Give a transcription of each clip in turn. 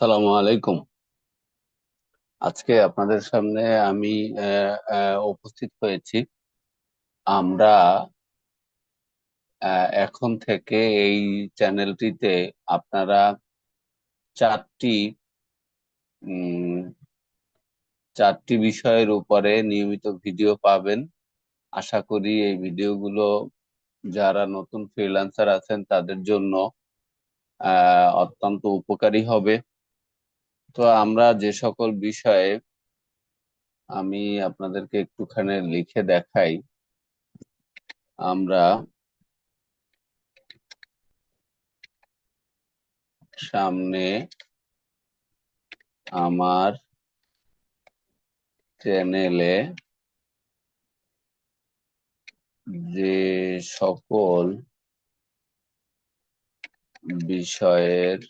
আসসালামু আলাইকুম। আজকে আপনাদের সামনে আমি উপস্থিত হয়েছি। আমরা এখন থেকে এই চ্যানেলটিতে আপনারা চারটি উম, চারটি বিষয়ের উপরে নিয়মিত ভিডিও পাবেন। আশা করি এই ভিডিওগুলো যারা নতুন ফ্রিল্যান্সার আছেন তাদের জন্য অত্যন্ত উপকারী হবে। তো আমরা যে সকল বিষয়ে আমি আপনাদেরকে একটুখানি লিখে দেখাই। আমরা সামনে আমার চ্যানেলে যে সকল বিষয়ের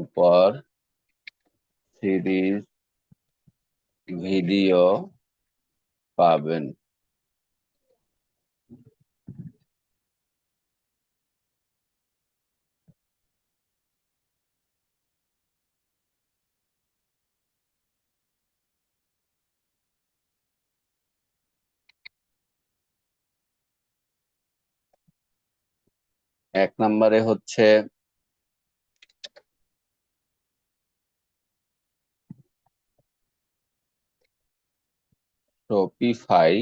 উপর সিরিজ ভিডিও পাবেন, এক নম্বরে হচ্ছে Shopify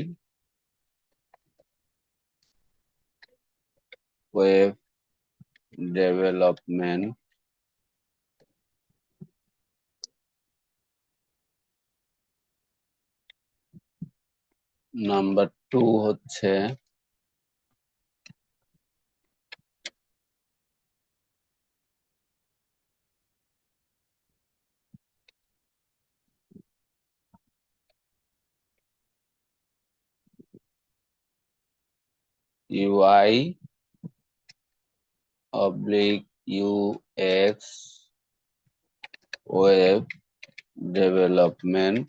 web development. Number two হচ্ছে UI oblique UX web development.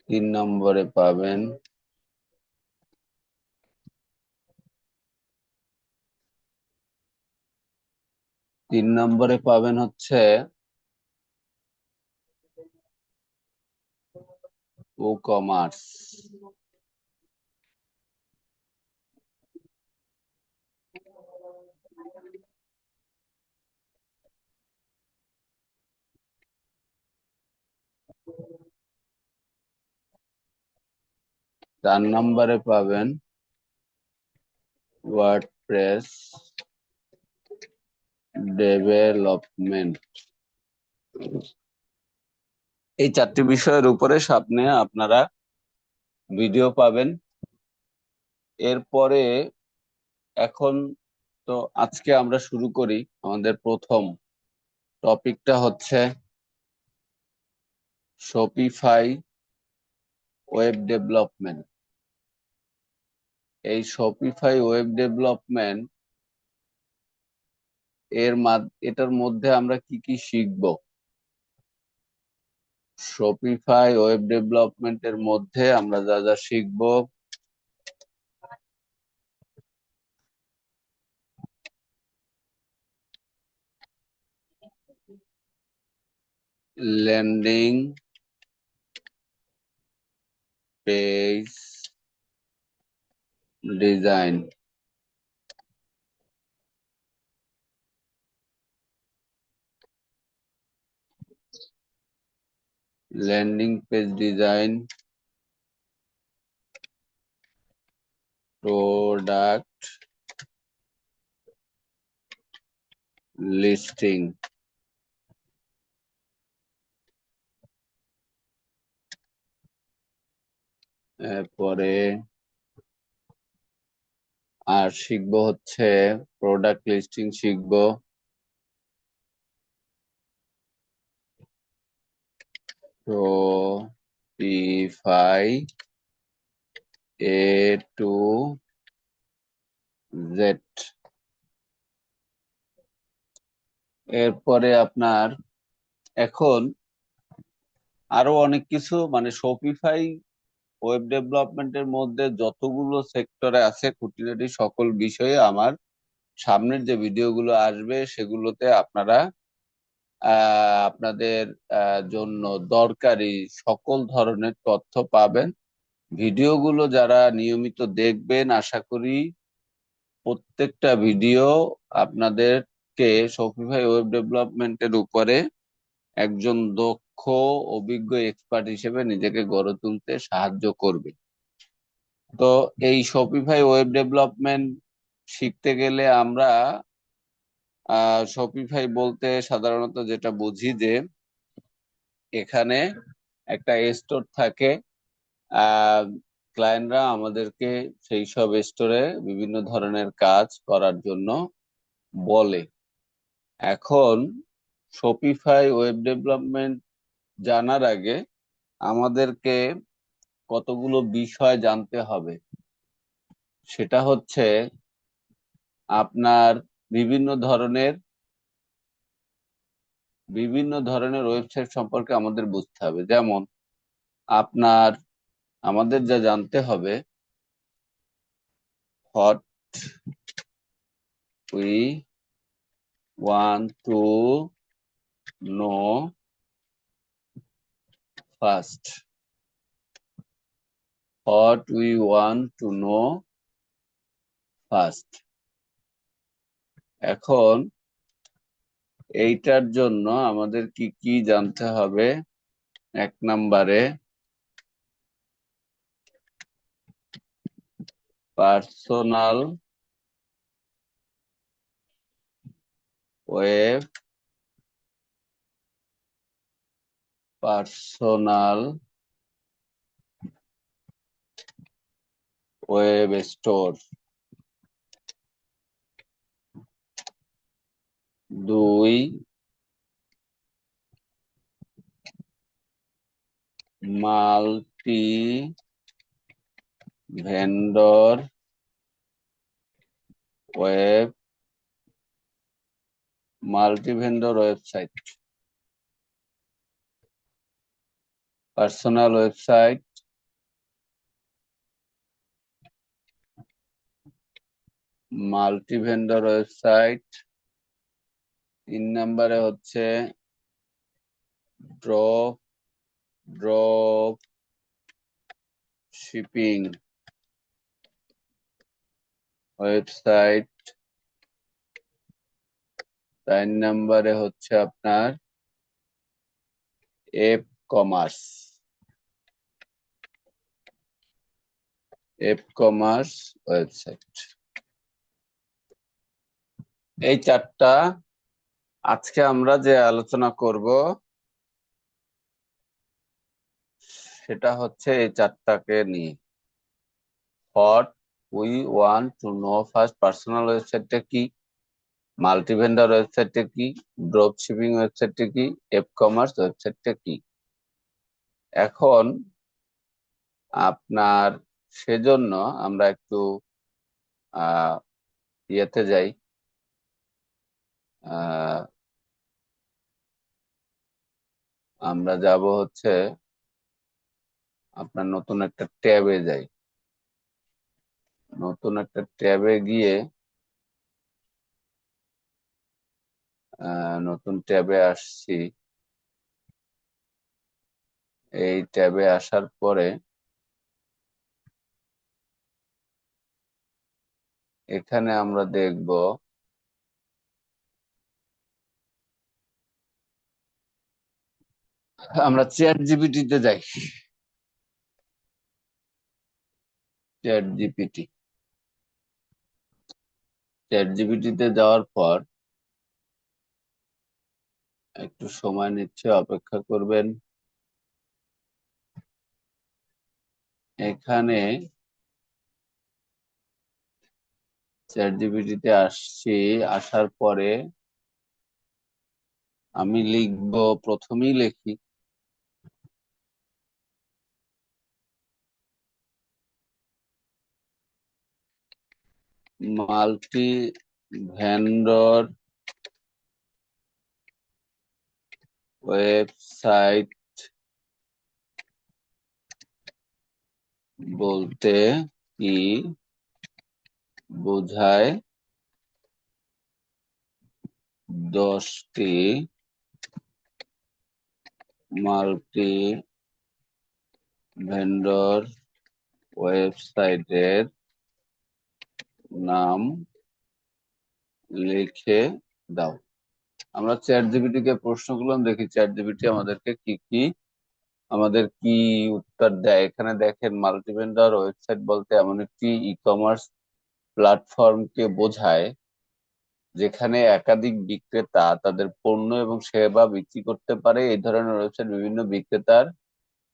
তিন নম্বরে পাবেন হচ্ছে ই কমার্স। 4 নম্বরে পাবেন ওয়ার্ডপ্রেস ডেভেলপমেন্ট। এই চারটি বিষয়ের উপরে সামনে আপনারা ভিডিও পাবেন। এরপরে এখন তো আজকে আমরা শুরু করি। আমাদের প্রথম টপিকটা হচ্ছে শপিফাই ওয়েব ডেভেলপমেন্ট। এই শপিফাই ওয়েব ডেভেলপমেন্ট এটার মধ্যে আমরা কি কি শিখব? শপিফাই ওয়েব ডেভেলপমেন্টের মধ্যে আমরা যা যা শিখব: landing page design, landing page design, product listing. এরপরে আর শিখবো হচ্ছে প্রোডাক্ট লিস্টিং শিখবো, শপিফাই এ টু জেড। এরপরে আপনার এখন আরো অনেক কিছু মানে শপিফাই ওয়েব ডেভেলপমেন্টের মধ্যে যতগুলো সেক্টরে আছে খুঁটিনাটি সকল বিষয়ে আমার সামনের যে ভিডিওগুলো আসবে সেগুলোতে আপনারা আপনাদের জন্য দরকারি সকল ধরনের তথ্য পাবেন। ভিডিওগুলো যারা নিয়মিত দেখবেন, আশা করি প্রত্যেকটা ভিডিও আপনাদেরকে শপিফাই ওয়েব ডেভেলপমেন্টের উপরে একজন দক্ষ অভিজ্ঞ এক্সপার্ট হিসেবে নিজেকে গড়ে তুলতে সাহায্য করবে। তো এই শপিফাই ওয়েব ডেভেলপমেন্ট শিখতে গেলে আমরা শপিফাই বলতে সাধারণত যেটা বুঝি যে এখানে একটা স্টোর থাকে। ক্লায়েন্টরা আমাদেরকে সেই সব স্টোরে বিভিন্ন ধরনের কাজ করার জন্য বলে। এখন শপিফাই ওয়েব ডেভেলপমেন্ট জানার আগে আমাদেরকে কতগুলো বিষয় জানতে হবে। সেটা হচ্ছে আপনার বিভিন্ন ধরনের ওয়েবসাইট সম্পর্কে আমাদের বুঝতে হবে। যেমন আমাদের যা জানতে হবে, what we want to know first. What we want to know first. এখন এইটার জন্য আমাদের কি কি জানতে হবে? এক নম্বরে personal web personal web store. দুই, multi vendor web website. Personal website, multi vendor website. 3 নম্বরে হচ্ছে ড্রপ ড্রপ শিপিং ওয়েবসাইট। 4 নম্বরে হচ্ছে আপনার এপ কমার্স ওয়েবসাইট। এই 4টা আজকে আমরা যে আলোচনা করব সেটা হচ্ছে এই 4টাকে নিয়ে। What we want to know first, personal ওয়েবসাইটটা কি, মাল্টি ভেন্ডর ওয়েবসাইটটা কি, ড্রপ শিপিং ওয়েবসাইটটা কি, এপ কমার্স ওয়েবসাইটটা কি। এখন আপনার সেজন্য আমরা একটু আহ ইয়েতে যাই, আহ আমরা যাব হচ্ছে আপনার নতুন একটা ট্যাবে যাই। নতুন একটা ট্যাবে গিয়ে নতুন ট্যাবে আসছি। এই ট্যাবে আসার পরে এখানে আমরা দেখব আমরা চ্যাট জিপিটিতে যাই। চ্যাট জিপিটিতে যাওয়ার পর একটু সময় নিচ্ছে, অপেক্ষা করবেন। এখানে চ্যাট জিপিটিতে আসছি। আসার পরে আমি লিখবো, প্রথমেই লিখি মাল্টি ভেন্ডর ওয়েবসাইট বলতে কি বোঝায় 10টি মাল্টি ভেন্ডর ওয়েবসাইটের নাম লিখে দাও। আমরা চ্যাট জিপিটি কে প্রশ্ন করলাম, দেখি চ্যাট জিপিটি আমাদের কি উত্তর দেয়। এখানে দেখেন, মাল্টিভেন্ডার ওয়েবসাইট বলতে এমন একটি ই কমার্স প্ল্যাটফর্মকে বোঝায় যেখানে একাধিক বিক্রেতা তাদের পণ্য এবং সেবা বিক্রি করতে পারে। এই ধরনের ওয়েবসাইট বিভিন্ন বিক্রেতার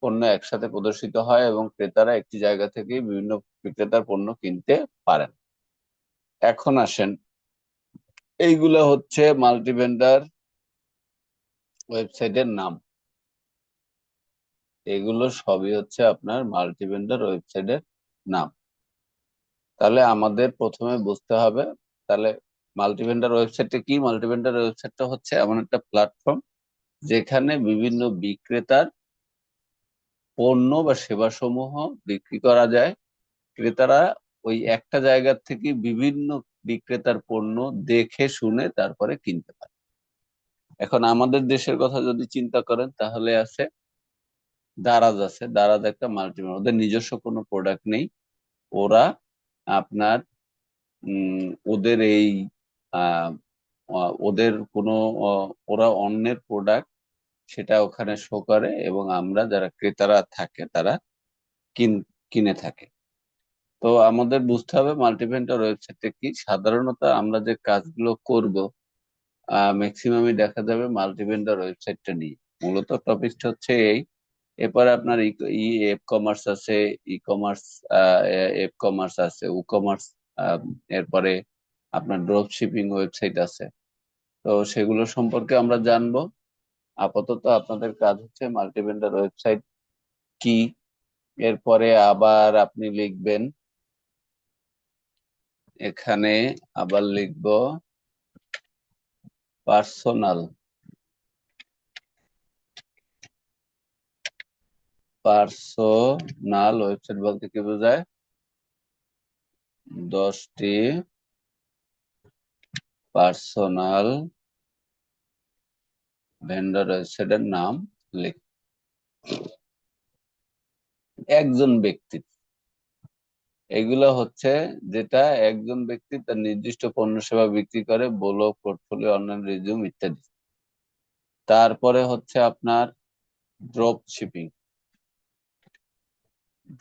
পণ্য একসাথে প্রদর্শিত হয় এবং ক্রেতারা একটি জায়গা থেকে বিভিন্ন বিক্রেতার পণ্য কিনতে পারেন। এখন আসেন, এইগুলো হচ্ছে মাল্টিভেন্ডার ওয়েবসাইটের নাম। এগুলো সবই হচ্ছে আপনার মাল্টিভেন্ডার ওয়েবসাইটের নাম। তাহলে আমাদের প্রথমে বুঝতে হবে, তাহলে মাল্টিভেন্ডার ওয়েবসাইটটা কি। মাল্টিভেন্ডার ওয়েবসাইটটা হচ্ছে এমন একটা প্ল্যাটফর্ম যেখানে বিভিন্ন বিক্রেতার পণ্য বা সেবা সমূহ বিক্রি করা যায়। ক্রেতারা ওই একটা জায়গা থেকে বিভিন্ন বিক্রেতার পণ্য দেখে শুনে তারপরে কিনতে পারে। এখন আমাদের দেশের কথা যদি চিন্তা করেন, তাহলে আছে দারাজ। আছে দারাজ একটা মাল্টিমিডিয়া, ওদের নিজস্ব কোনো প্রোডাক্ট নেই। ওরা আপনার ওদের এই আহ, ওদের কোনো ওরা অন্যের প্রোডাক্ট সেটা ওখানে শো করে এবং আমরা যারা ক্রেতারা থাকে তারা কিনে থাকে। তো আমাদের বুঝতে হবে মাল্টিভেন্ডার ওয়েবসাইটে কি। সাধারণত আমরা যে কাজগুলো করব ম্যাক্সিমামই দেখা যাবে মাল্টিভেন্ডার ওয়েবসাইটটা নিয়ে। মূলত টপিকটা হচ্ছে এই। এরপরে আপনার ই এপ কমার্স আছে, ই কমার্স এপ কমার্স আছে, উ কমার্স, এরপরে আপনার ড্রপ শিপিং ওয়েবসাইট আছে। তো সেগুলো সম্পর্কে আমরা জানবো। আপাতত আপনাদের কাজ হচ্ছে মাল্টিভেন্ডার ওয়েবসাইট কি। এরপরে আবার আপনি লিখবেন, এখানে আবার লিখবো পার্সোনাল। পার্সোনাল ওয়েবসাইট বলতে কি বোঝায়? 10টি পার্সোনাল ভেন্ডর ওয়েবসাইটের নাম লিখ। একজন ব্যক্তি, এগুলো হচ্ছে যেটা একজন ব্যক্তি তার নির্দিষ্ট পণ্য সেবা বিক্রি করে, ব্লগ, পোর্টফোলিও, অনলাইন রিজিউম ইত্যাদি। তারপরে হচ্ছে আপনার drop shipping.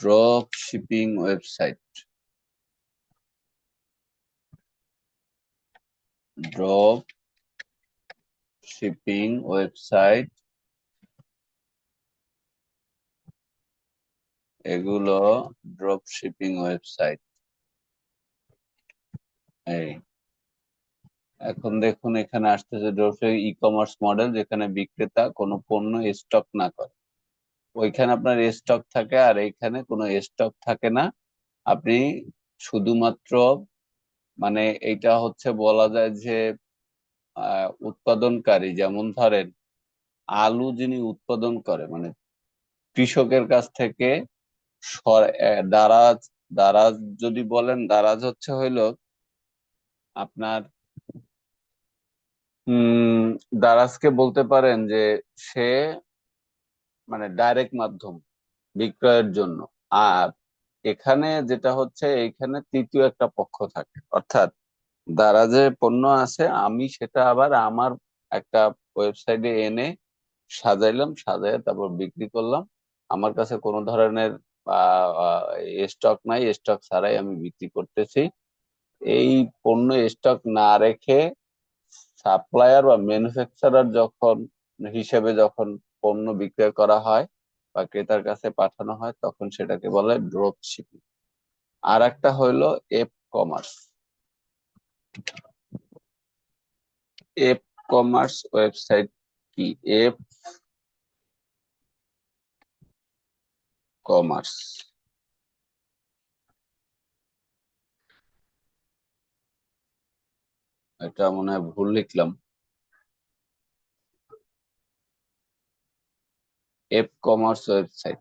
Drop shipping website, drop shipping website, এগুলো ড্রপ শিপিং ওয়েবসাইট। এই এখন দেখুন, এখানে আসতেছে ড্রপ ই কমার্স মডেল, যেখানে বিক্রেতা কোনো পণ্য স্টক না করে। ওইখানে আপনার স্টক থাকে আর এইখানে কোনো স্টক থাকে না। আপনি শুধুমাত্র মানে এইটা হচ্ছে বলা যায় যে উৎপাদনকারী, যেমন ধরেন আলু যিনি উৎপাদন করে, মানে কৃষকের কাছ থেকে দারাজ, দারাজ যদি বলেন, দারাজ হচ্ছে হইলো আপনার দারাজকে বলতে পারেন যে সে মানে ডাইরেক্ট মাধ্যম বিক্রয়ের জন্য। আর এখানে যেটা হচ্ছে, এখানে তৃতীয় একটা পক্ষ থাকে, অর্থাৎ দারাজে পণ্য আছে, আমি সেটা আবার আমার একটা ওয়েবসাইটে এনে সাজাইলাম, সাজাই তারপর বিক্রি করলাম। আমার কাছে কোনো ধরনের স্টক নাই, স্টক ছাড়াই আমি বিক্রি করতেছি। এই পণ্য স্টক না রেখে সাপ্লায়ার বা ম্যানুফ্যাকচারার যখন হিসেবে যখন পণ্য বিক্রয় করা হয় বা ক্রেতার কাছে পাঠানো হয়, তখন সেটাকে বলে ড্রপ শিপিং। আর একটা হইলো app commerce. App commerce website কি? এপ কমার্স, এটা মনে হয় ভুল লিখলাম। এপ কমার্স ওয়েবসাইট,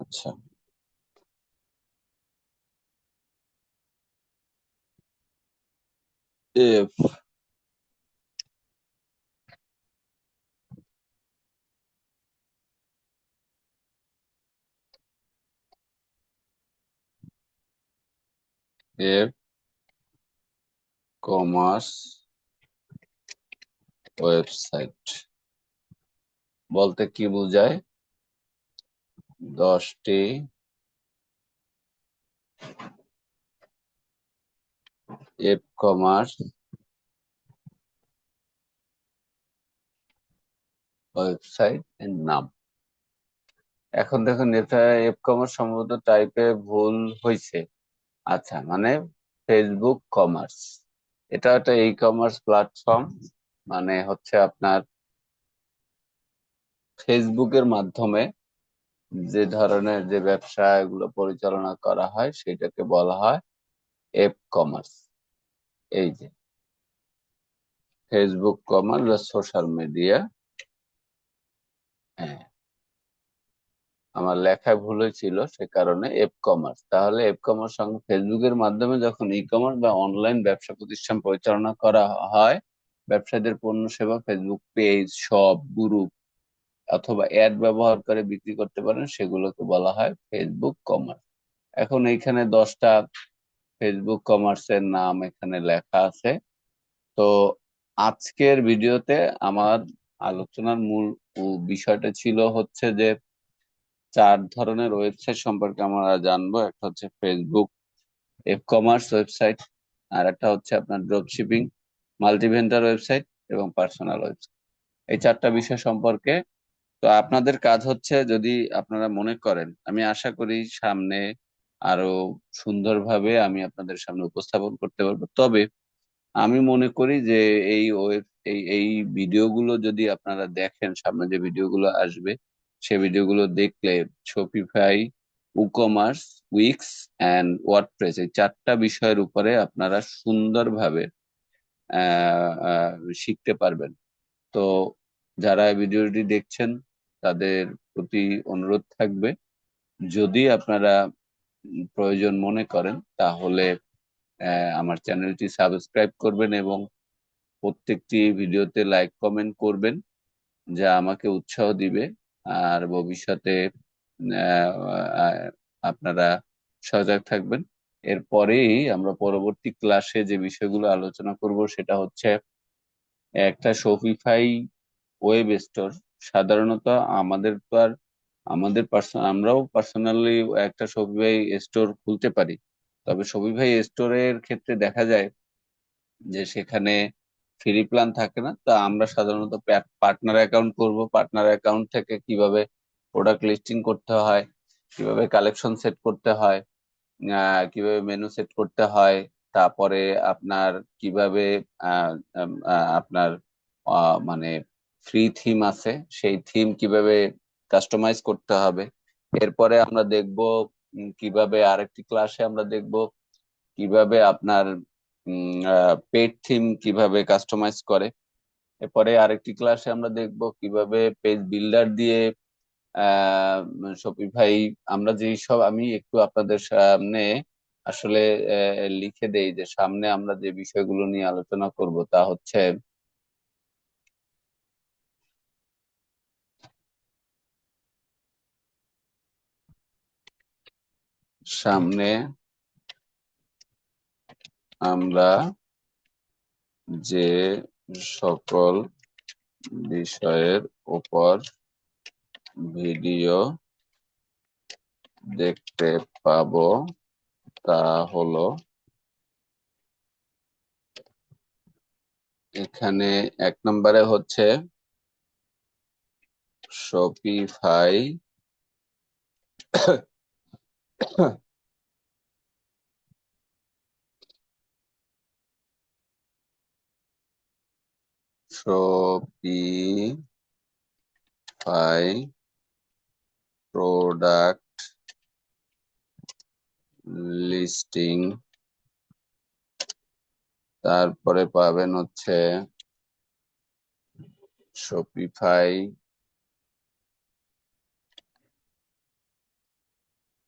আচ্ছা। এফ এফ কমার্স ওয়েবসাইট বলতে কি বোঝায়? 10টি এফ কমার্স ওয়েবসাইট এর নাম। এখন দেখুন, এটা এফ কমার্স সম্ভবত টাইপে ভুল হয়েছে। আচ্ছা, মানে ফেসবুক কমার্স, এটা একটা ই কমার্স প্ল্যাটফর্ম। মানে হচ্ছে আপনার ফেসবুকের মাধ্যমে যে ধরনের যে ব্যবসা এগুলো পরিচালনা করা হয় সেটাকে বলা হয় এফ কমার্স। এই যে ফেসবুক কমার্স বা সোশ্যাল মিডিয়া। হ্যাঁ, আমার লেখায় ভুল হয়েছিল, সে কারণে এফ কমার্স। তাহলে এফ কমার্স সঙ্গে ফেসবুকের মাধ্যমে যখন ই কমার্স বা অনলাইন ব্যবসা প্রতিষ্ঠান পরিচালনা করা হয়, ব্যবসায়ীদের পণ্য সেবা ফেসবুক পেজ, শপ, গ্রুপ অথবা অ্যাড ব্যবহার করে বিক্রি করতে পারেন, সেগুলোকে বলা হয় ফেসবুক কমার্স। এখন এইখানে 10টা ফেসবুক কমার্সের নাম এখানে লেখা আছে। তো আজকের ভিডিওতে আমার আলোচনার মূল বিষয়টা ছিল হচ্ছে যে 4 ধরনের ওয়েবসাইট সম্পর্কে আমরা জানবো। একটা হচ্ছে ফেসবুক এফ কমার্স ওয়েবসাইট, আর একটা হচ্ছে আপনার ড্রপ শিপিং, মাল্টিভেন্ডার ওয়েবসাইট এবং পার্সোনাল ওয়েবসাইট। এই 4টা বিষয় সম্পর্কে তো আপনাদের কাজ হচ্ছে, যদি আপনারা মনে করেন, আমি আশা করি সামনে আরো সুন্দরভাবে আমি আপনাদের সামনে উপস্থাপন করতে পারবো। তবে আমি মনে করি যে এই ওয়েব এই ভিডিওগুলো যদি আপনারা দেখেন, সামনে যে ভিডিওগুলো আসবে সে ভিডিওগুলো দেখলে Shopify, WooCommerce, Wix and WordPress এই 4টা বিষয়ের উপরে আপনারা সুন্দরভাবে শিখতে পারবেন। তো যারা এই ভিডিওটি দেখছেন তাদের প্রতি অনুরোধ থাকবে, যদি আপনারা প্রয়োজন মনে করেন তাহলে আমার চ্যানেলটি সাবস্ক্রাইব করবেন এবং প্রত্যেকটি ভিডিওতে লাইক কমেন্ট করবেন, যা আমাকে উৎসাহ দিবে। আর ভবিষ্যতে আহ, আহ, আপনারা সজাগ থাকবেন। এরপরেই আমরা পরবর্তী ক্লাসে যে বিষয়গুলো আলোচনা করব সেটা হচ্ছে একটা শপিফাই ওয়েব স্টোর। সাধারণত আমাদের তো আর আমরাও পার্সোনালি একটা শপিফাই স্টোর খুলতে পারি। তবে শপিফাই স্টোরের ক্ষেত্রে দেখা যায় যে সেখানে ফ্রি প্ল্যান থাকে না। তা আমরা সাধারণত পার্টনার অ্যাকাউন্ট করব। পার্টনার অ্যাকাউন্ট থেকে কিভাবে প্রোডাক্ট লিস্টিং করতে হয়, কিভাবে কালেকশন সেট করতে হয়, কিভাবে মেনু সেট করতে হয়, তারপরে আপনার কিভাবে আপনার মানে ফ্রি থিম আছে সেই থিম কিভাবে কাস্টমাইজ করতে হবে। এরপরে আমরা দেখব কিভাবে, আরেকটি ক্লাসে আমরা দেখব কিভাবে আপনার পেড থিম কিভাবে কাস্টমাইজ করে। এরপরে আরেকটি ক্লাসে আমরা দেখব কিভাবে পেজ বিল্ডার দিয়ে শপিফাই, আমরা যেই সব, আমি একটু আপনাদের সামনে আসলে লিখে দেই যে সামনে আমরা যে বিষয়গুলো নিয়ে আলোচনা করব তা হচ্ছে সামনে আমরা যে সকল বিষয়ের উপর ভিডিও দেখতে পাবো তা হলো, এখানে 1 নম্বরে হচ্ছে শপিফাই শপিফাই প্রোডাক্ট লিস্টিং। তারপরে পাবেন হচ্ছে Shopify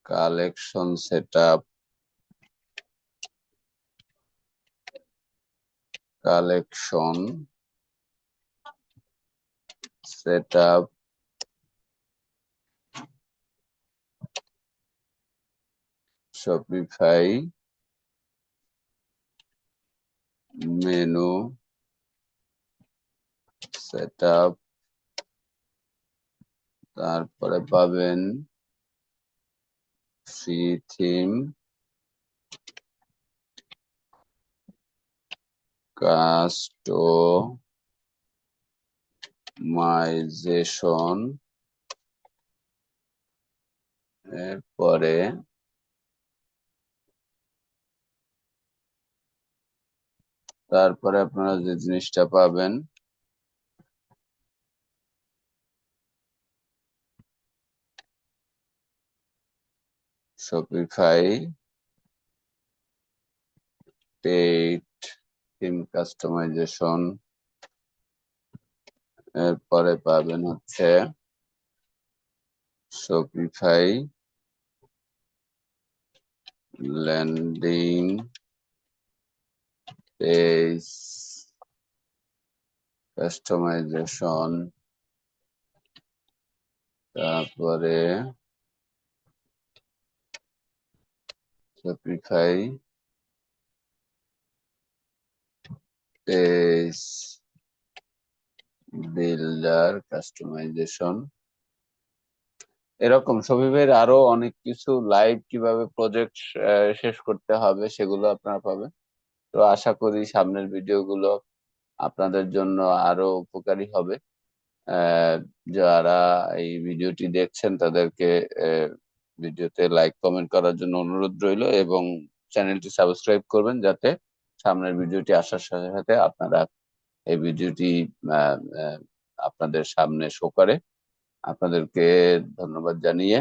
collection setup. Collection set up Shopify menu set up, তারপরে পাবেন ফ্রি থিম, কাস্টমাইজেশন, এরপরে আপনারা যে জিনিসটা পাবেন শপিফাই পেইড থিম কাস্টমাইজেশন, এরপরে পাবেন হচ্ছে শপিফাই ল্যান্ডিং পেজ কাস্টমাইজেশন, তারপরে শপিফাই পেজ বিল্ডার কাস্টমাইজেশন। এরকম শপিফাইয়ের আরো অনেক কিছু, লাইভ কিভাবে প্রজেক্ট শেষ করতে হবে সেগুলো আপনারা পাবেন। তো আশা করি সামনের ভিডিওগুলো আপনাদের জন্য আরো উপকারী হবে। যারা এই ভিডিওটি দেখছেন তাদেরকে ভিডিওতে লাইক কমেন্ট করার জন্য অনুরোধ রইল, এবং চ্যানেলটি সাবস্ক্রাইব করবেন যাতে সামনের ভিডিওটি আসার সাথে সাথে আপনারা এই ভিডিওটি আহ, আহ, আপনাদের সামনে শো করে। আপনাদেরকে ধন্যবাদ জানিয়ে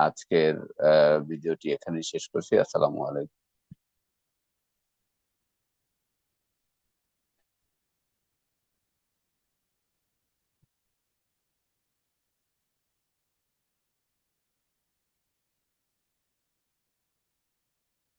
আজকের ভিডিওটি এখানেই শেষ করছি। আসসালামু আলাইকুম।